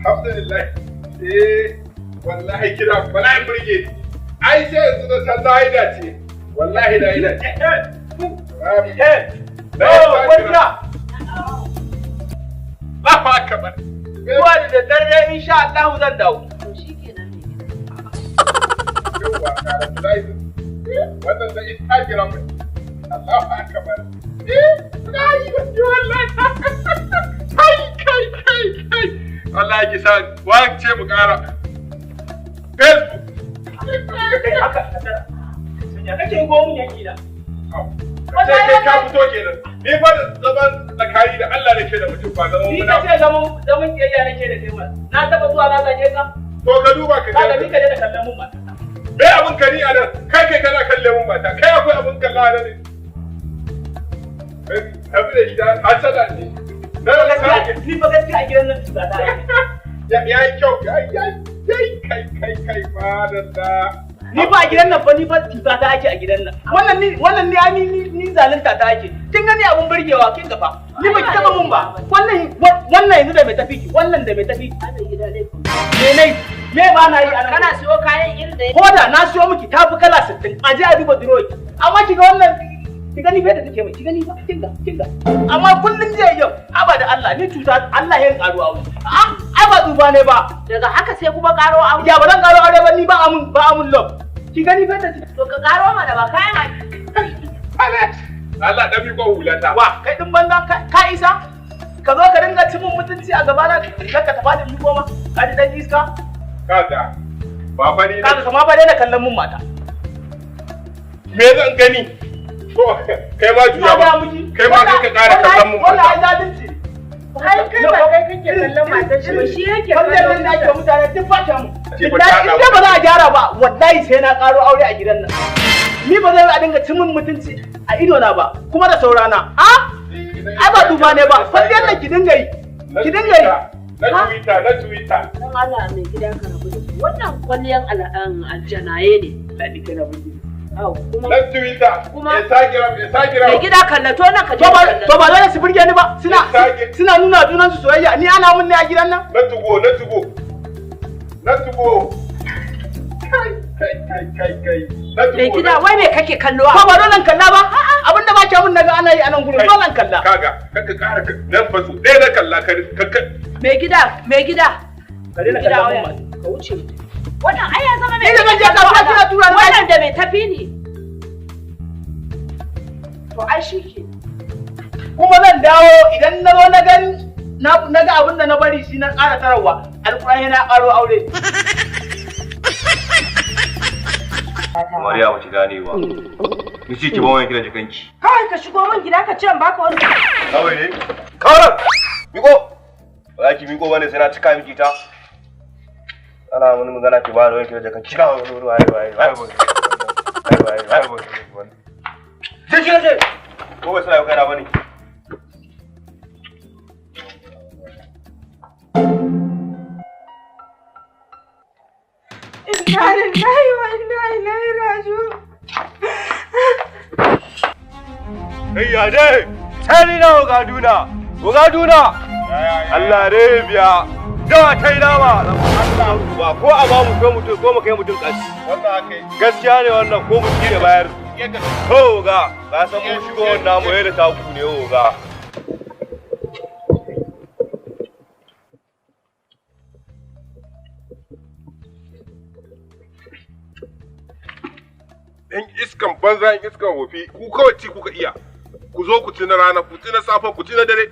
Alhamdulillah. Wallahi kira wallahi burge. Ai sai yanzu da san da haida ce. Wallahi da haida ce. Wanda. Ba fa kamar. Zuwa da dare insha Allah zan dawo. To shikenan ne gida. Yawa Alhamdulillah. Wannan da ita kira mai. Allahu akbar. Kai wallahi. Kai. Wallahi ki sa wance mu kara. Facebook. Ya kake gomin yanki na? Sai ka fito kenan. Ni fa zaman tsakani da Allah nake da mutum ba zaman Ni muna. kace zaman kiyayya nake da kai ma. Na taba zuwa na zage ka. To ka duba ka Ka da ga. ni ka da kallon mun mata. Me abun kari a nan? Kai kana kalle mun mata. Kai akwai abun kalla a nan ne. Abi da gida hasada ne. Ni ba gaskiya a gidan nan za ta yi. Ya yi kyau. Kai madalla. Ni ba a gidan nan fa ni ba tuta ta ake a gidan nan. Wannan ni zalunta ta ake. Kin gani abun burgewa kin gaba. Ni ba ki taba mun ba. Wannan yanzu da mai tafi ki, wannan da mai tafi ki. Ana gida ne. Me ba na yi a nan? Kana siyo kayan irin da Koda na siyo miki tafi kala 60. A je a duba duro ki. Amma ki ga wannan ki gani bai da take mai ki gani ba kinga. Amma kullun je yau abada Allah ni tuta Allah ya karu aure. Ai ba duba ne ba. daga haka sai kuma karo aure. Ya ba zan karo aure ba ni ba amun love. Ki gani bai da To ka karo mana ba kayan Allah dan mi ko hulata. wa kai din banza ka isa ka zo ka dinga cin mutunci a gaba na ka tafa da ni goma ka ji dan iska Kaga. Ba fa ni. ka kama ba daina kallon mun mata Me zan gani? To kai ma juya ba. Kai ma kai ka kara kallon mun wannan ai mata. zalunci Ai kai ba kai kake kallon matar shi ba shi yake kallon nan da ake mutane duk fata mu Ce ba billahi ta in ba za a gyara ba wallahi sai na karo aure a gidan nan ni ba zai a dinga cin mun mutunci a ido na ba kuma da saurana ai ba duba ne ba kwalliyar nan ki dinga yi Na Twitter. Dan Allah mai gida ka rabu da su. Wannan kwalliyan aljanaye ne. ladi kana bin Au kuma Na Twitter. Kuma- Instagram. mai gida kallato nan ka je to kallato. ba dole su burge ni ba suna nuna junan su soyayya ni ana mun ne a gidan nan Na tugo. Kai. Na tugo. Mai gida wai me kake kallo ko a? ba dole kalla ba abinda ba ke mun naga ana yi a nan gurin dole kalla Kaga, kaka kara nan fa su ɗaya na kalla ka Mai gida. ka daina kallon mun mata Ka wuce. Wannan ai ya zama mai Ina zan je kasuwa kina tura ni Wannan da mai tafi ne. To ai shi ke. kuma zan dawo idan na zo na gani na ga abin da na bari shi na ƙara tarawa alƙur'ani na ƙaro aure Mariya ba ki gane ba. Ki ce ki ba wani kiran jikanki. Kawai ka shigo min gida ka ce in baka wani. Kawai ne? Kawai! Miko! Ba ki miko bane sai na cika miki ta. Ana wani magana ki ba da wani kiran jikanki. Kawai wai. Je. Ko bai sai kai na bane. Hey ya dai! Tani na Ogaduna! Allah dai biya. Dawa ta yi nama. Ba ko a ba mu ko mu kai mutum ƙasi. Wannan aka yi. Gaskiya ne wannan ko mutum ne bayar. Ko ga ka san mun shigo wannan mu da taku ne ga. Yan iskan banza yan iskan wofi ku kawai ci kuka iya. Ku zo ku ci na rana, ku ci na safe, ku ci na dare.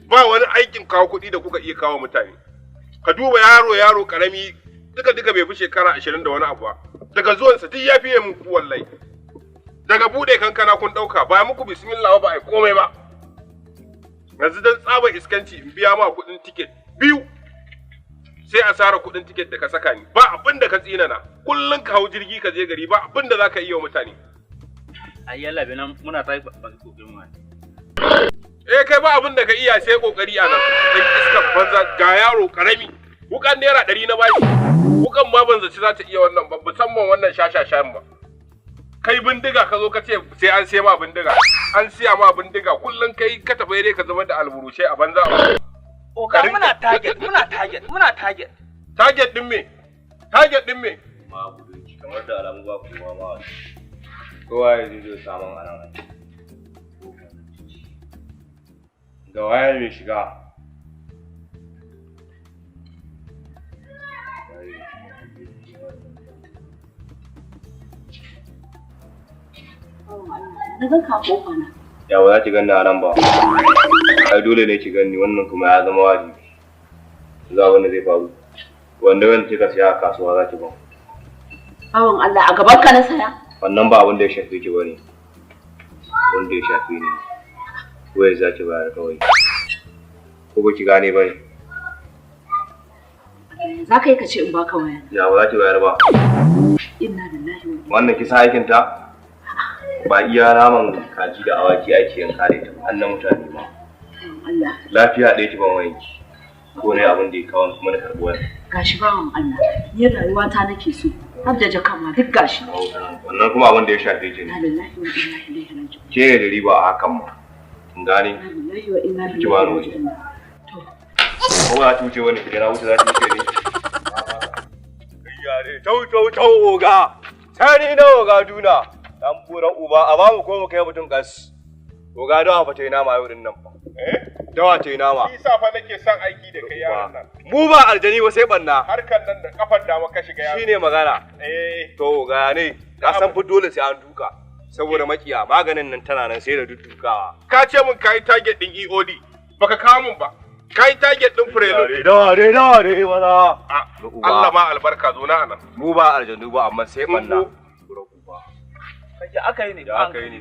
Ba wani aikin kawo kuɗi da kuka iya kawo mutane. Ka duba yaro karami duka bai fi shekara 20 da wani abu ba. Daga zuwansa duk ya fiye muku wallahi. Daga bude kankana kun dauka ba muku bismillah ba ai komai ba. Yanzu dan tsaba iskanci in biya ma kuɗin tiket biyu. Sai a sara kuɗin tiket da ka saka ni. Ba abin da ka tsinana. Kullun ka hau jirgi ka je gari ba abin da zaka iya wa mutane. Ai yalla nan muna ta ba kokarin mu. Kai ba abin da ka iya sai kokari a nan. Dan iskan banza ga yaro karami. Wukan naira 100 na bashi. Wukan ma ban zaci za ta iya wannan ba musamman wannan shashashan ba. Kai bindiga ka zo ka ce sai an siya ma bindiga. An siya ma bindiga kullun kai ka tafi dai ka zama da alburushe a banza. Oga muna target, muna target. Target din me? Target din me? Ma budurci kamar da alamu ba kuma ma. Kowa ya zo samun anan. Ga waya mai shiga. Daga ka kofa na. Ya ba za ki ganni a nan ba. Ai dole ne ki ganni wannan kuma ya zama wajibi. Za wanda zai faru. Wanda kika siya a kasuwa za ki ba. Bawan Allah a gaban ka na saya. Wannan ba abin da ya shafe ki bane. Wanda ya shafe ni. Wai za ki bayar kawai. Ko ba ki gane bane. Za ka yi ka ce in baka waya. Ya ba za ki bayar ba. Inna lillahi wa inna. Wannan kisa aikin ta? Ba iya naman kaji da awaki ake yanka da ita hannun mutane ma. Allah. Lafiya ɗaya ki ban wayanki. Ko ne abin da ya kawo kuma na karɓi wani. Gashi bawan Allah. Ni rayuwa ta nake so. Har da jakan ma duk gashi. Wannan kuma abin da ya shafe ki ne. Inna lillahi wa inna ilaihi raji'un. Ke ne da riba a hakan ma. Kin gane? Inna lillahi wa inna Ki ba ilaihi ni raji'un. To. Ko ba ta wuce wani kujera wuce za ta wuce ne. Yare tau oga. Tani na oga duna. Dan buran uba a bamu ko mu kai mutum gas. Oga dawa fa tai nama yau din nan fa. Dawa tai nama. Shi sa fa nake son aiki da kai yaron nan. Mu ba aljani ba sai banna. Harkan nan da kafar dama ka shiga yaro. Shine magana. To ga ne. Ka san fa dole sai an duka. Saboda makiya maganin nan tana nan sai da duddukawa. Ka ce min kai target din EOD. Baka kawo min ba. Kai target din Frelo. Dawa dai wala. Allah ma albarka zo na nan. Mu ba aljanu ba amma sai banna. Kaje aka yi ne. Aka yi ne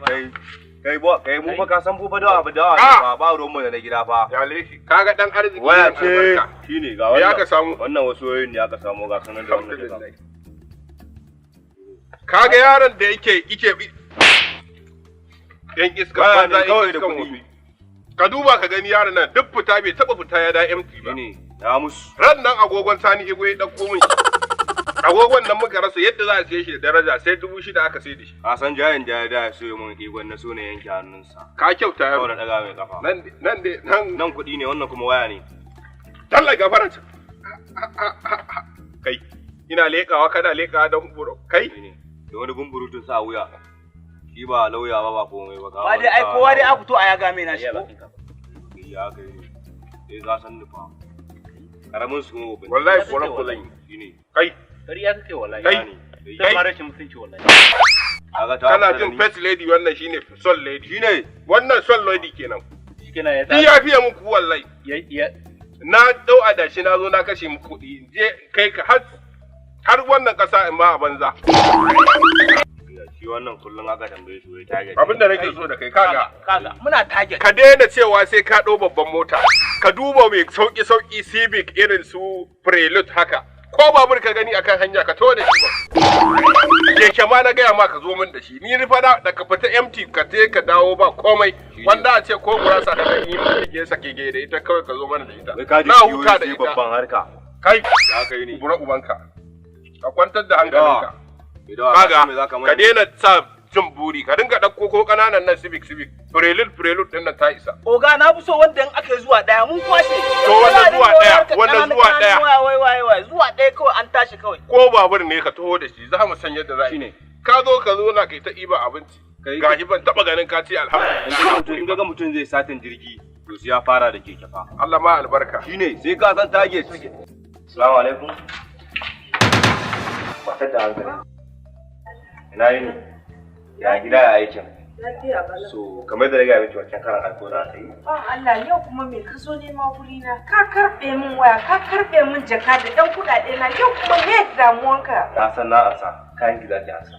kai mu fa ka san fa dawa ba ruwan mu da na gida fa. Ya leshi kaga dan arziki Waya ce shine ga wannan. Ya ka samu wannan wasu yoyin ne aka samu ga sanan da wannan. Kaga yaron da yake yan iska banza kawai da iskan kuɗi. wofi. Ka duba ka gani yaron nan duk fita bai taba fita ya da empty ba. Shine ya musu. Ran nan agogon Sani Igwe ya dauko min. Agogon nan muka rasa yadda za a siye shi da daraja sai 6,000 aka sai da shi. Ka san jayin jaya da ya soye mun igon na so ne yanke hannunsa. Ka kyauta yaro. Kawai daga mai kafa. Nan kuɗi ne wannan kuma waya ne. Allah gafaranta. Kai ina lekawa kana lekawa don buro. Kai da wani gumburutun sa wuya. Shi ba lauya ba komai ba. Ba dai ai kowa dai a fito a ya game na shi ko. Ya kai ne. Sai za san nufa. Karamin su kuma babban. Wallahi koran kullun shine. Kai Kariya kake wallahi. Kai ma rashin mutunci wallahi. Kana jin first lady wannan shine son lady. Shine wannan son lady kenan. Shikenan ya Ni ya fiye muku wallahi. Na dau adashi na zo na kashe muku kuɗi. Je kai ka har wannan ƙasa in ba a banza. Shi wannan kullum aka tambaye shi wai target. Abinda nake so da kai kaga muna target. ka daina cewa sai ka ɗau babban mota. Ka duba mai sauki Civic irin su Prelude haka. Ko babur ka gani akan hanya ka to da shi ba. Keke ma na gaya ma ka zo min da shi. Ni fa da ka fita empty ka je ka dawo ba komai. Wanda a ce ko gurasa ka kan yi ke sake ge da ita kawai ka zo mana da ita. Na huta da ita. Babban harka. Kai Ya kai ne. bura ubanka. Ka kwantar da hankalinka. Kaga ka daina sa jin buri ka dinga ɗauko ko ƙananan nan civic Prelude ɗin nan ta isa. Oga na fi so wanda in aka yi zuwa ɗaya mun kwashe. To wannan zuwa ɗaya. Wai zuwa ɗaya kawai an tashi kawai. Ko babur ne ka taho da shi za mu san yadda za a yi. Ka zo na kai ta ɗiba abinci. Gashi ban taɓa ganin ka ce alhamdulillah. In ga mutum zai satin jirgi to sai ya fara da keke fa. Allah ma albarka. Shine sai ka san target. Assalamu alaikum. Matar da hankali. Ina yini? Ya gida ya aikin. Lafiya bala. So kamar da riga miki wancan karan alƙawari aka yi. Allah yau kuma me ka zo nema guri na? Ka karɓe min waya, ka karɓe min jaka da ɗan kuɗaɗe na yau kuma me damuwanka? Na san na ansa, kayan ki zaki ansa.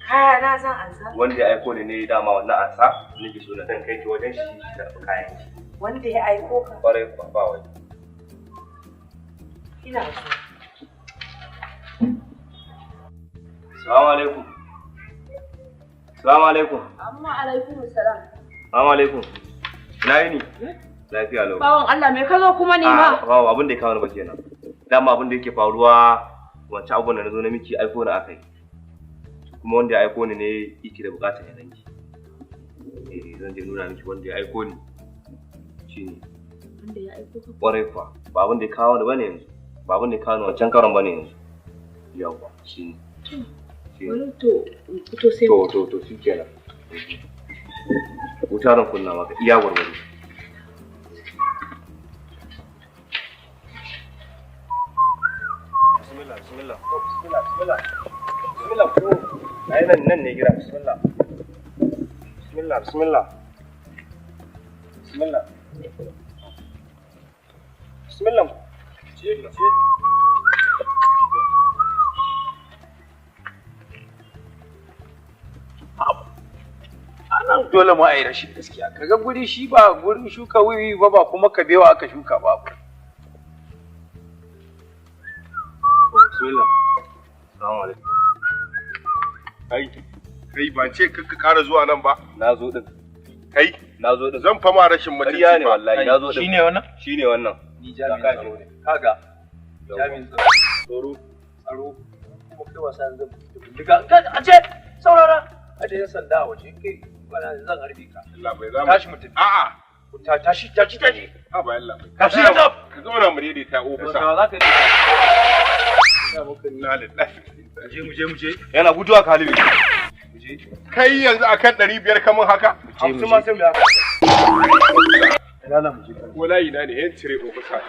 Kaya na zan ansa. Wanda ya aiko ne dama wannan ansa, nake so na dan kai ki wajen shi ki karɓi kayan ki. Wanda ya aiko ka? Kwarai kuwa ba wani. Ina so. Assalamu alaikum. Assalamu alaikum. Amma alaikum salam. Assalamu alaikum. Ina yini? Lafiya lau. Bawon Allah me ka zo kuma ne ma? Bawo abin da ya kawo ni ba kenan. Dama abin da yake faruwa wancan abun da na zo na miki aiko ni akai. Kuma wanda ya aiko ni ne yake da bukatar ya danki. Zan je nuna miki wanda ya aiko ni. Shine. Wanda ya aiko ka? Kwarai kuwa. ba abin da ya kawo ni bane yanzu ba abin da ya kawo ni wancan karon bane yanzu yawa shi wani to fito sai to shi kenan wuta ran kunna maka iya warware bismillah ai nan ne gira bismillah anan dole ma a yi rashin gaskiya kaga guri shi ba gurin shuka wiwi ba kuma kabewa aka shuka ba bismillah assalamu alaikum kai ba ce ka ƙara zuwa nan ba na zo din zan fama rashin mutunci ba ne wallahi na zo din shine wannan ni jami'in ne kaga jami'in tsaro kuma kai wasa zan diga a ce saurara a da yan sanda a waje kai bana zan harbe ka Allah bai zama tashi mutum a'a tashi ha ba Allah tashi ka zauna mu daidaita ofisa za ka yi mu je yana guduwa kalibi kai yanzu akan 500 kamun haka hamsin ma sai mu haka wallahi na ne yan cire ofisa